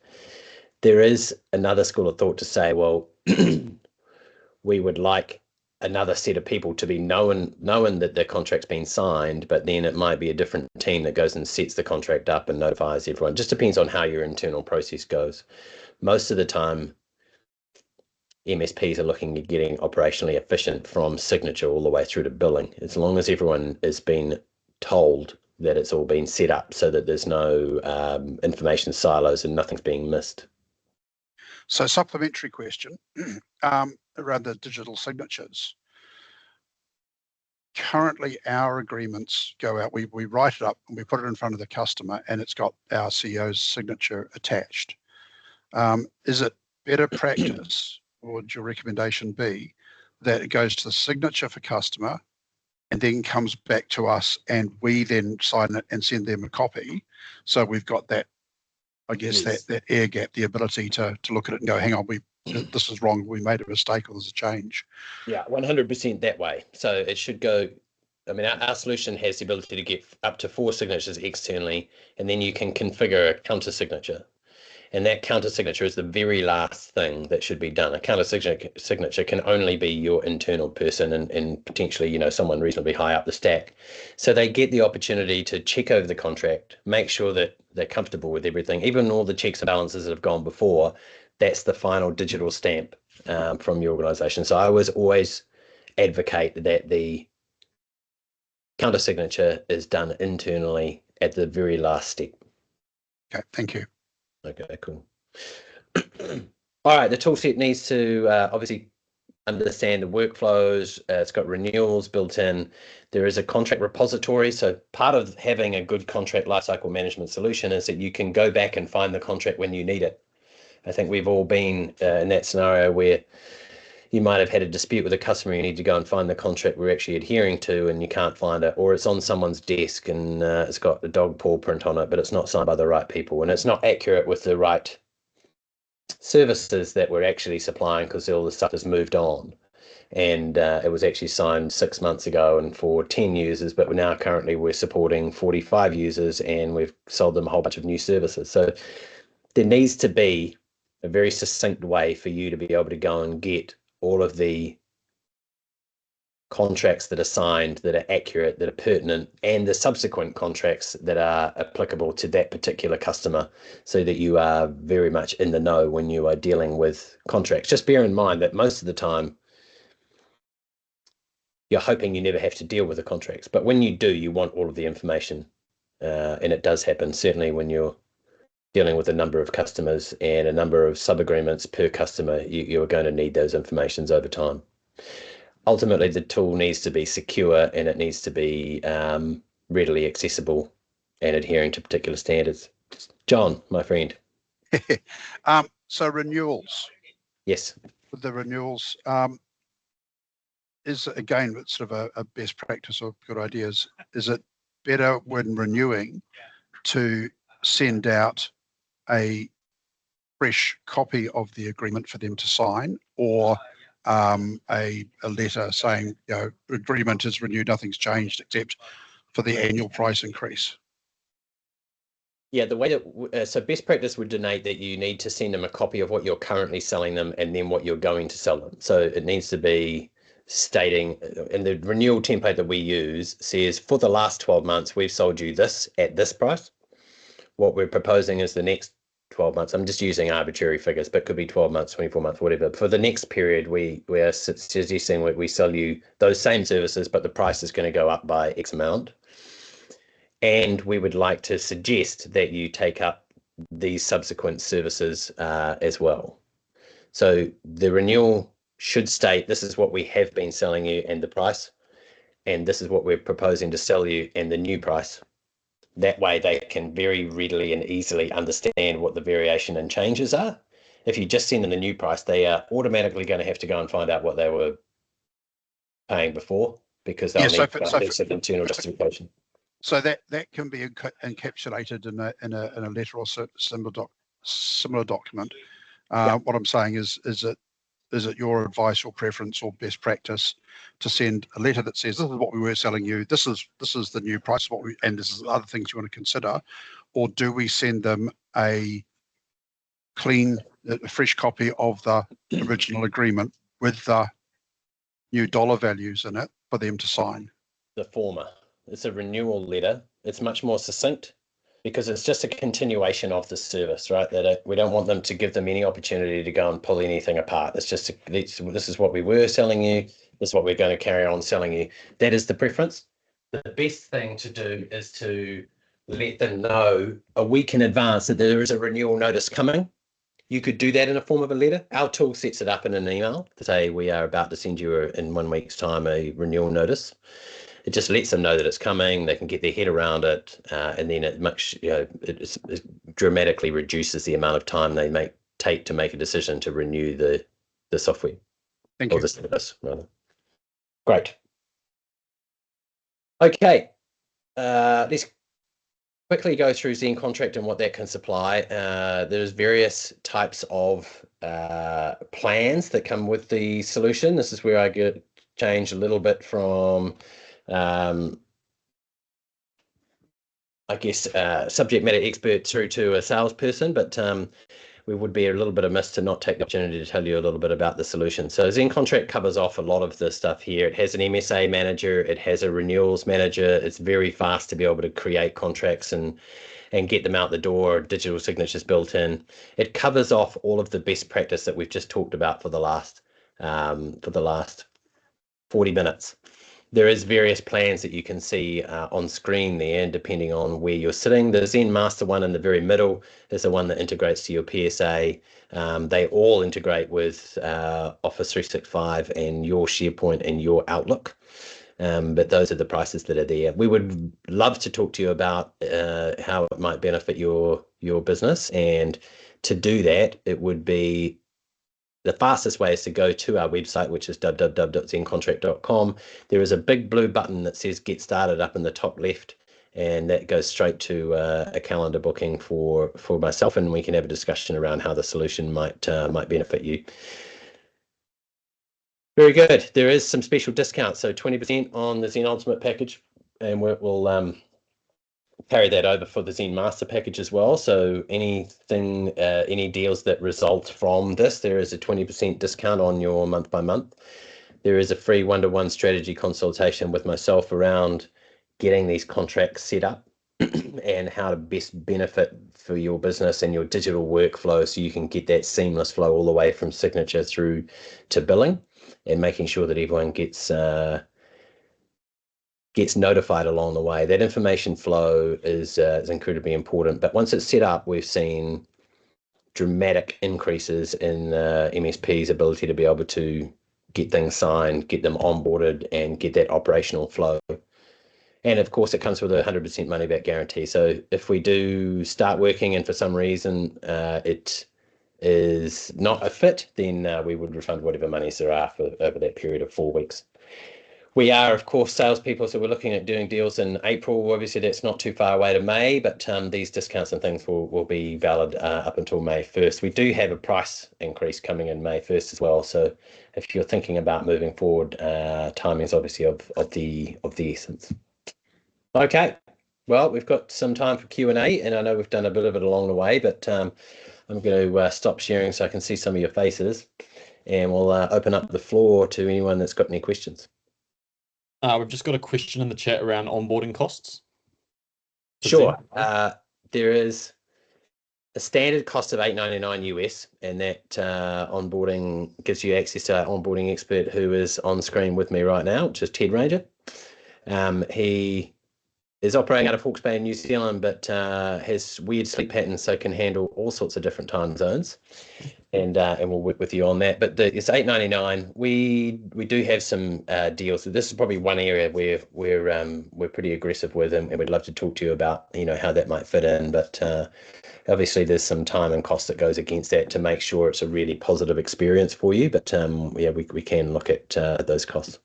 There is another school of thought to say, well, we would like another set of people to be knowing that the contract's been signed, but then it might be a different team that goes and sets the contract up and notifies everyone. Just depends on how your internal process goes. Most of the time, MSPs are looking at getting operationally efficient from signature all the way through to billing, as long as everyone has been told that it's all been set up so that there's no information silos and nothing's being missed. So supplementary question around the digital signatures. Currently, our agreements go out, we write it up and we put it in front of the customer, and it's got our CEO's signature attached. Is it better practice, or would your recommendation be that it goes to the signature for customer and then comes back to us and we then sign it and send them a copy? So we've got that, I guess, Yes. that air gap, the ability to look at it and go, hang on, this is wrong, we made a mistake, or there's a change. Yeah, 100% that way. So it should go, I mean, our solution has the ability to get up to 4 signatures externally, and then you can configure a counter signature. And that counter signature is the very last thing that should be done. A counter signature can only be your internal person and potentially, someone reasonably high up the stack. So they get the opportunity to check over the contract, make sure that they're comfortable with everything, even all the checks and balances that have gone before. That's the final digital stamp from your organization. So I always advocate that the counter signature is done internally at the very last step. Okay, thank you. Okay, cool. All right, the toolset needs to obviously understand the workflows. It's got renewals built in. There is a contract repository. So part of having a good contract lifecycle management solution is that you can go back and find the contract when you need it. I think we've all been in that scenario where you might have had a dispute with a customer, you need to go and find the contract we're actually adhering to and you can't find it, or it's on someone's desk and it's got a dog paw print on it, but it's not signed by the right people and it's not accurate with the right services that we're actually supplying because all the stuff has moved on. And it was actually signed 6 months ago and for 10 users, but we're supporting 45 users and we've sold them a whole bunch of new services. So there needs to be a very succinct way for you to be able to go and get all of the contracts that are signed, that are accurate, that are pertinent, and the subsequent contracts that are applicable to that particular customer, so that you are very much in the know when you are dealing with contracts. Just bear in mind that most of the time you're hoping you never have to deal with the contracts, but when you do, you want all of the information, and it does happen, certainly when you're dealing with a number of customers and a number of sub-agreements per customer. You're going to need those informations over time. Ultimately, the tool needs to be secure and it needs to be readily accessible and adhering to particular standards. John, my friend. So renewals. Yes. With the renewals, is again it's sort of a best practice or good ideas. Is it better when renewing to send out a fresh copy of the agreement for them to sign, or a letter saying, you know, agreement is renewed, nothing's changed except for the annual price increase? Yeah, the way that, so best practice would denote that you need to send them a copy of what you're currently selling them and then what you're going to sell them. So it needs to be stating, and the renewal template that we use says, for the last 12 months, we've sold you this at this price. What we're proposing is the next 12 months. I'm just using arbitrary figures, but could be 12 months, 24 months, whatever. For the next period, we are suggesting we sell you those same services, but the price is going to go up by X amount. And we would like to suggest that you take up these subsequent services as well. So the renewal should state, this is what we have been selling you and the price, and this is what we're proposing to sell you and the new price. That way they can very readily and easily understand what the variation and changes are. If you just send them the new price, they are automatically going to have to go and find out what they were paying before, because they'll need some internal justification. So that can be encapsulated in a letter or similar document. What I'm saying is it your advice or preference or best practice to send a letter that says, this is what we were selling you, this is the new price, and this is other things you want to consider? Or do we send them a clean, fresh copy of the original agreement with the new dollar values in it for them to sign? The former. It's a renewal letter. It's much more succinct because it's just a continuation of the service, right? That we don't want them to give them any opportunity to go and pull anything apart. It's just, this is what we were selling you. This is what we're going to carry on selling you. That is the preference. The best thing to do is to let them know a week in advance that there is a renewal notice coming. You could do that in a form of a letter. Our tool sets it up in an email to say, we are about to send you in 1 week's time a renewal notice. It just lets them know that it's coming. They can get their head around it, and then it dramatically reduces the amount of time they take to make a decision to renew the software. Thank you. The service, rather. Great. Okay, let's quickly go through ZenContract and what that can supply. There's various types of plans that come with the solution. This is where I change a little bit from I guess subject matter expert through to a salesperson, but we would be a little bit amiss to not take the opportunity to tell you a little bit about the solution. So ZenContract covers off a lot of the stuff here. It has an MSA manager, it has a renewals manager. It's very fast to be able to create contracts and get them out the door, digital signatures built in. It covers off all of the best practice that we've just talked about for the last 40 minutes. There is various plans that you can see on screen there, and depending on where you're sitting. The Zen Master one in the very middle is the one that integrates to your PSA. They all integrate with Office 365 and your SharePoint and your Outlook. But those are the prices that are there. We would love to talk to you about how it might benefit your business. And to do that, it would be the fastest way is to go to our website, which is www.zencontract.com. There is a big blue button that says Get Started up in the top left, and that goes straight to a calendar booking for myself, and we can have a discussion around how the solution might benefit you. Very good. There is some special discounts, so 20% on the Zen Ultimate package, and we'll carry that over for the Zen Master package as well. So anything, any deals that result from this, there is a 20% discount on your month by month. There is a free one-to-one strategy consultation with myself around getting these contracts set up and how to best benefit for your business and your digital workflow, so you can get that seamless flow all the way from signature through to billing, and making sure that everyone gets notified along the way. That information flow is incredibly important. But once it's set up, we've seen dramatic increases in MSP's ability to be able to get things signed, get them onboarded, and get that operational flow. And of course, it comes with a 100% money back guarantee. So if we do start working and for some reason it is not a fit, then we would refund whatever monies there are for over that period of 4 weeks. We are, of course, salespeople, so we're looking at doing deals in April. Obviously, that's not too far away to May, but these discounts and things will be valid up until May 1st. We do have a price increase coming in May 1st as well. So if you're thinking about moving forward, timing is obviously of the essence. Okay, well, we've got some time for Q&A, and I know we've done a bit of it along the way, but I'm going to stop sharing so I can see some of your faces, and we'll open up the floor to anyone that's got any questions. We've just got a question in the chat around onboarding costs. Sure. There is a standard cost of $8.99 US, and that onboarding gives you access to our onboarding expert who is on screen with me right now, which is Ted Ranger. He is operating out of Hawke's Bay in New Zealand, but has weird sleep patterns, so can handle all sorts of different time zones. And we'll work with you on that. But it's $8.99. We do have some deals. So this is probably one area where we're pretty aggressive with, and we'd love to talk to you about how that might fit in. But obviously there's some time and cost that goes against that to make sure it's a really positive experience for you. But yeah, we can look at those costs.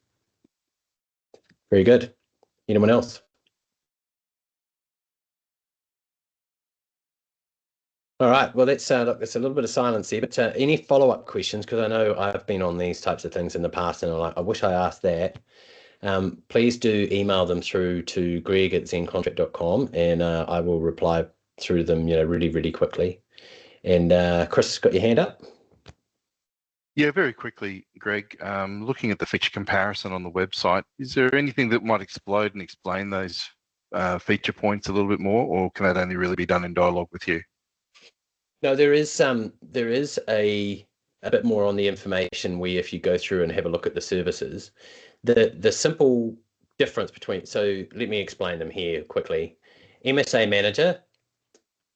Very good. Anyone else? All right, well, let's look, there's a little bit of silence here, but any follow-up questions, because I know I've been on these types of things in the past and I'm like, I wish I asked that. Please do email them through to greg@zencontract.com, and I will reply through them, really, really quickly. And Chris, got your hand up? Yeah, very quickly, Greg, looking at the feature comparison on the website, is there anything that might explode and explain those feature points a little bit more, or can that only really be done in dialogue with you? No, there is a bit more on the information where if you go through and have a look at the services, the simple difference between, so let me explain them here quickly. MSA Manager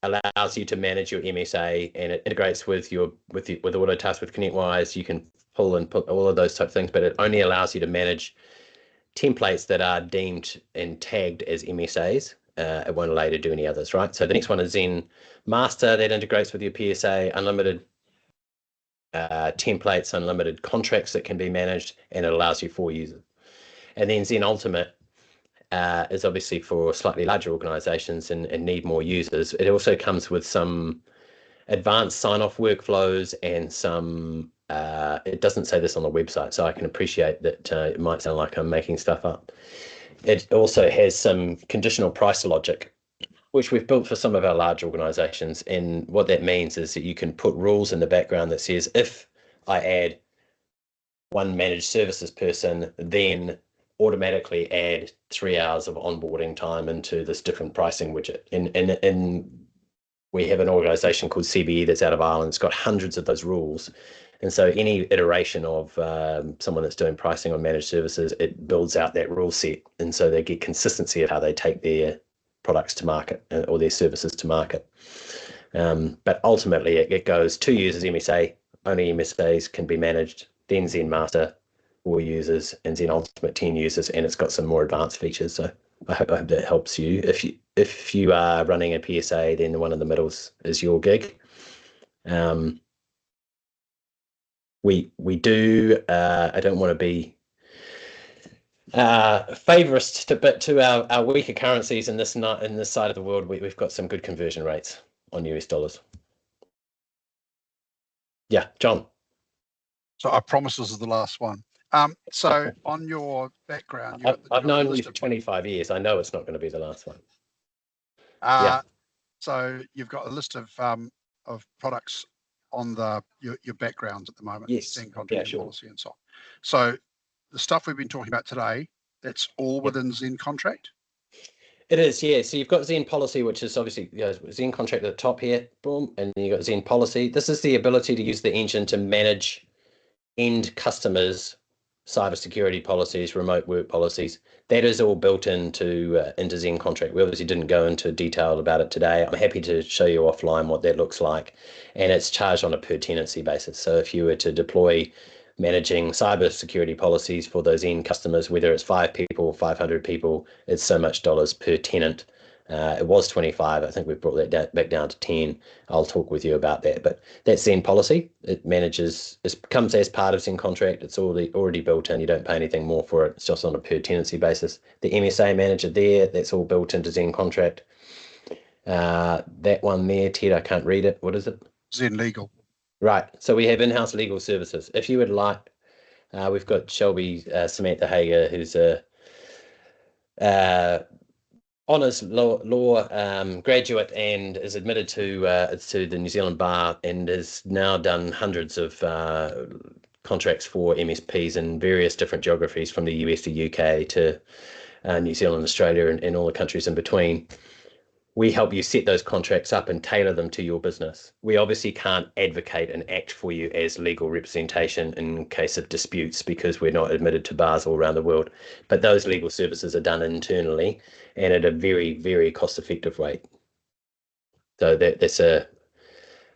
allows you to manage your MSA, and it integrates with AutoTask, with ConnectWise. You can pull and put all of those type of things, but it only allows you to manage templates that are deemed and tagged as MSAs. It won't allow you to do any others, right? So the next one is Zen Master, that integrates with your PSA, unlimited templates, unlimited contracts that can be managed, and it allows you 4 users. And then Zen Ultimate is obviously for slightly larger organizations and need more users. It also comes with some advanced sign-off workflows and some, it doesn't say this on the website, so I can appreciate that it might sound like I'm making stuff up. It also has some conditional price logic, which we've built for some of our large organizations. And what that means is that you can put rules in the background that says, if I add one managed services person, then automatically add 3 hours of onboarding time into this different pricing widget. And we have an organization called CBE that's out of Ireland. It's got hundreds of those rules. And so any iteration of someone that's doing pricing on managed services, it builds out that rule set. And so they get consistency of how they take their products to market or their services to market. But ultimately, it goes 2 users MSA, only MSAs can be managed, then Zen Master, 4 users, and Zen Ultimate, 10 users, and it's got some more advanced features. So I hope that helps you. If you are running a PSA, then the one in the middle is your gig. We do, I don't want to be favorist to our weaker currencies in this side of the world. We've got some good conversion rates on US dollars. Yeah, John. So I promise this is the last one. So on your background, I've known you for 25 years. I know it's not going to be the last one. So you've got a list of products on your backgrounds at the moment. Yes. ZenContract policy and so on. So the stuff we've been talking about today, that's all within ZenContract? It is, yeah. So you've got Zen policy, which is obviously ZenContract at the top here, boom, and then you've got Zen policy. This is the ability to use the engine to manage end customers' cybersecurity policies, remote work policies. That is all built into ZenContract. We obviously didn't go into detail about it today. I'm happy to show you offline what that looks like, and it's charged on a per tenancy basis. So if you were to deploy managing cybersecurity policies for those end customers, whether it's 5 people, 500 people, it's so much dollars per tenant. It was 25. I think we've brought that back down to 10. I'll talk with you about that. But that's Zen policy. It comes as part of ZenContract. It's already built in. You don't pay anything more for it. It's just on a per tenancy basis. The MSA manager there, that's all built into ZenContract. That one there, Ted, I can't read it. What is it? Zen Legal. Right. So we have in-house legal services. If you would like, we've got Shelby Samantha Hager, who's a honours law graduate and is admitted to the New Zealand Bar and has now done hundreds of contracts for MSPs in various different geographies, from the US to UK to New Zealand, Australia, and all the countries in between. We help you set those contracts up and tailor them to your business. We obviously can't advocate and act for you as legal representation in case of disputes because we're not admitted to bars all around the world. But those legal services are done internally and at a very, very cost-effective rate. So that's a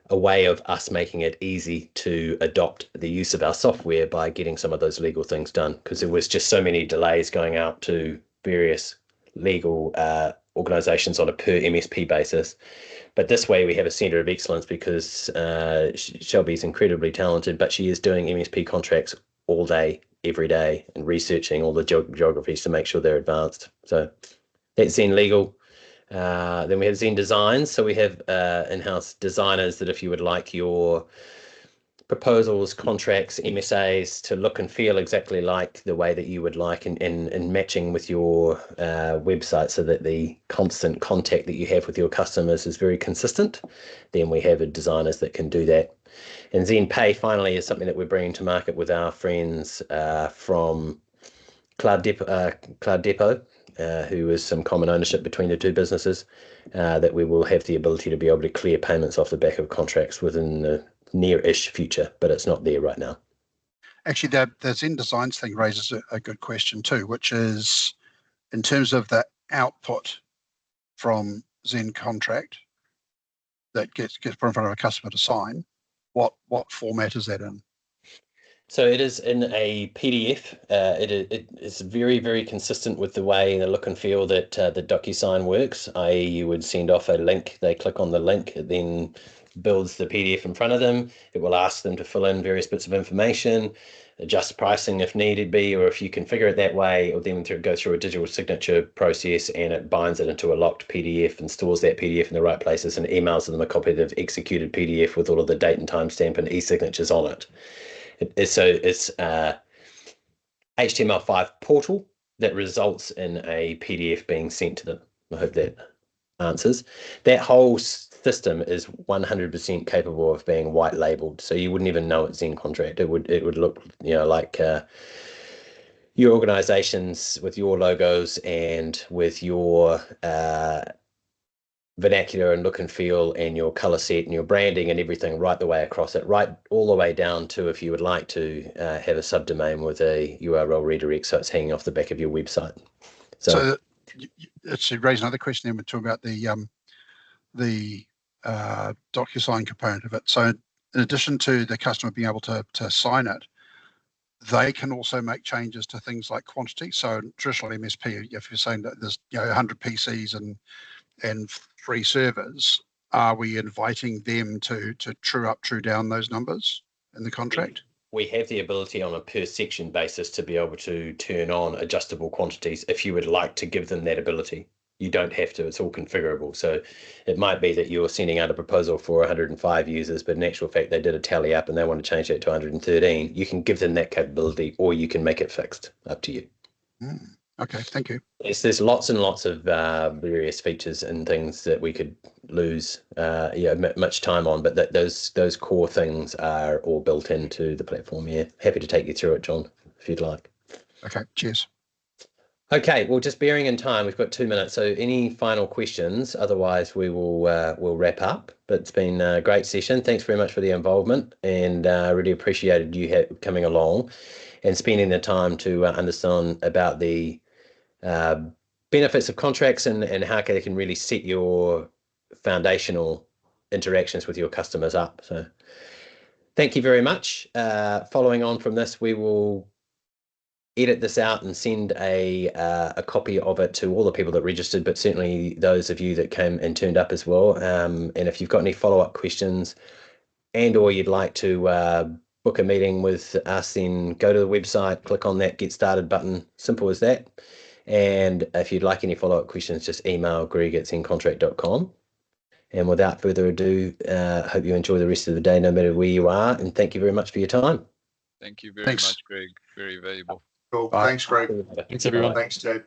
way of us making it easy to adopt the use of our software by getting some of those legal things done, because there was just so many delays going out to various legal organizations on a per MSP basis. But this way we have a center of excellence because Shelby's incredibly talented, but she is doing MSP contracts all day, every day, and researching all the geographies to make sure they're advanced. So that's Zen Legal. Then we have Zen Designs. So we have in-house designers that if you would like your proposals, contracts, MSAs to look and feel exactly like the way that you would like, and matching with your website so that the constant contact that you have with your customers is very consistent, then we have designers that can do that. And Zen Pay finally is something that we're bringing to market with our friends from Cloud Depot, who is some common ownership between the two businesses, that we will have the ability to be able to clear payments off the back of contracts within the near-ish future, but it's not there right now. Actually, the Zen Designs thing raises a good question too, which is in terms of the output from ZenContract that gets put in front of a customer to sign, what format is that in? So it is in a PDF. It is very, very consistent with the way, the look and feel that the DocuSign works, i.e. you would send off a link, they click on the link, it then builds the PDF in front of them. It will ask them to fill in various bits of information, adjust pricing if needed be, or if you configure it that way, it will then go through a digital signature process and it binds it into a locked PDF and stores that PDF in the right places and emails them a copy of the executed PDF with all of the date and timestamp and e-signatures on it. It's HTML5 portal that results in a PDF being sent to them. I hope that answers. That whole system is 100% capable of being white labeled, so you wouldn't even know it's ZenContract. It would look, like your organizations with your logos and with your vernacular and look and feel and your color set and your branding and everything right the way across it, right all the way down to if you would like to have a subdomain with a URL redirect, so it's hanging off the back of your website. So it's raised another question then. We're talking about the DocuSign component of it. So in addition to the customer being able to sign it, they can also make changes to things like quantity. So traditional MSP, if you're saying that there's 100 PCs and 3 servers, are we inviting them to true up, true down those numbers in the contract? we have the ability on a per section basis to be able to turn on adjustable quantities if you would like to give them that ability. You don't have to, it's all configurable. So it might be that you're sending out a proposal for 105 users, but in actual fact, they did a tally up and they want to change that to 113. You can give them that capability, or you can make it fixed, up to you. Okay, thank you. Yes, there's lots and lots of various features and things that we could lose much time on, but those core things are all built into the platform. Yeah, happy to take you through it, John, if you'd like. Okay, cheers. Okay, well, just bearing in time, we've got 2 minutes. So any final questions? Otherwise, we will we'll wrap up. But it's been a great session. Thanks very much for the involvement, and really appreciated you coming along and spending the time to understand about the benefits of contracts and how they can really set your foundational interactions with your customers up. So thank you very much. Following on from this, we will edit this out and send a copy of it to all the people that registered, but certainly those of you that came and turned up as well. And if you've got any follow-up questions or you'd like to book a meeting with us, then go to the website, click on that Get Started button. Simple as that. And if you'd like any follow-up questions, just email greg@ZenContract.com. And without further ado, hope you enjoy the rest of the day, no matter where you are. And thank you very much for your time. Thank you very much, Greg. Very valuable. Cool. Bye. Thanks, Greg. Thanks, everyone. Thanks, Ted.